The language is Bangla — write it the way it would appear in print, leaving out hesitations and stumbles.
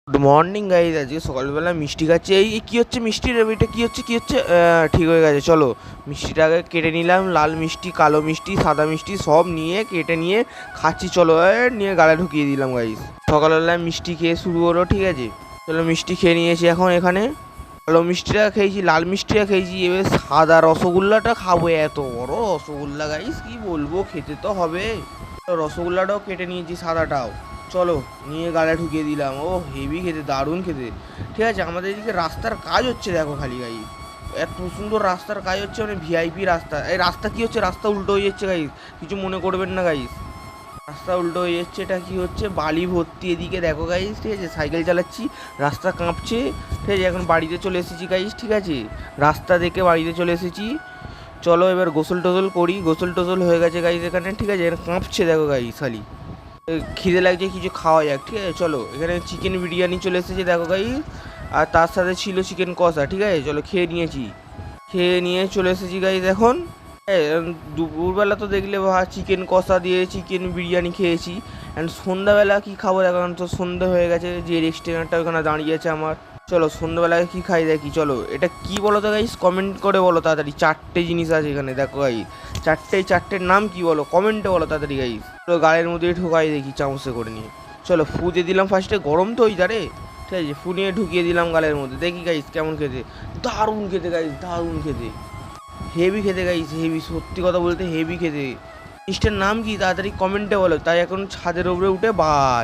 Good morning guys. আজকে সকালবেলা মিষ্টি খাচ্ছি। এই কী হচ্ছে মিষ্টির এটা কী হচ্ছে ঠিক হয়ে গেছে। চলো মিষ্টিটা আগে কেটে নিলাম। লাল মিষ্টি, কালো মিষ্টি, সাদা মিষ্টি সব নিয়ে কেটে নিয়ে খাচ্ছি। চলো নিয়ে গালে ঢুকিয়ে দিলাম গাইজ। সকালবেলা মিষ্টি খেয়ে শুরু হলো, ঠিক আছে। চলো মিষ্টি খেয়ে নিয়েছি। এখন এখানে কালো মিষ্টিটা খেয়েছি, লাল মিষ্টিটা খেয়েছি, এবার সাদা রসগোল্লাটা খাবো। এত বড় রসগোল্লা গাইজ, কি বলবো, খেতে তো হবে। রসগোল্লাটাও কেটে নিয়েছি, সাদাটাও। চলো নিয়ে গালে ঢুকিয়ে দিলাম। ও হেভি খেতে, দারুণ খেতে। ঠিক আছে, আমাদের এদিকে রাস্তার কাজ হচ্ছে, দেখো খালি গাই, এত সুন্দর রাস্তার কাজ হচ্ছে, মানে ভিআইপি রাস্তা। এই রাস্তা কি হচ্ছে, রাস্তা উল্টো হয়ে যাচ্ছে গাইস, কিছু মনে করবেন না গাইস। রাস্তা উল্টো হয়ে যাচ্ছে, এটা কি হচ্ছে, বালি ভর্তি এদিকে দেখো গাইস। ঠিক আছে, সাইকেল চালাচ্ছি, রাস্তা কাঁপছে। ঠিক আছে, এখন বাড়িতে চলে এসেছি গাইস। ঠিক আছে, রাস্তা দেখে বাড়িতে চলে এসেছি। চলো এবার গোসল টোসল করি। গোসল টোসল হয়ে গেছে গাইস এখানে। ঠিক আছে, এখানে কাঁপছে দেখো গাইস খালি। খিদে লাগছে, কিছু খাওয়া যাক। ঠিক আছে, চলো এখানে চিকেন বিরিয়ানি চলে এসেছে দেখো গাই। আর তার সাথে ছিল চিকেন কষা। ঠিক আছে, চলো খেয়ে নিয়েছি। খেয়ে নিয়ে চলে এসেছি গাইজ এখন। দুপুরবেলা তো দেখলে চিকেন কষা দিয়ে চিকেন বিরিয়ানি খেয়েছি। অ্যান্ড সন্ধ্যাবেলা কী খাবো, এখন তো সন্ধ্যা হয়ে গেছে। যে রেস্টুরেন্টটা ওখানে দাঁড়িয়ে আছে আমার, চলো সন্ধ্যাবেলায় কী খাই দেখি। চলো এটা কী বলো তো গাইস, কমেন্ট করে বলো তাড়াতাড়ি। চারটে জিনিস আছে এখানে দেখো গাই, চারটের নাম কি বলো, কমেন্টে বলো তাড়াতাড়ি গাইস। তো গালের মধ্যে ঢোকাই দেখি চামচে করে নিয়ে। চলো ফু দিয়ে দিলাম ফার্স্টে, গরম তো ওই ধারে। ঠিক আছে, ফু নিয়ে ঢুকিয়ে দিলাম গালের মধ্যে, দেখি গাইস কেমন খেতে। দারুণ খেতে গাইস, দারুণ খেতে, হেভি খেতে গাইস, হেভি। সত্যি কথা বলতে হেভি খেতে। জিনিসটার নাম কি তাড়াতাড়ি কমেন্টে বলো। তাই এখন ছাদের উপরে উঠে বাই।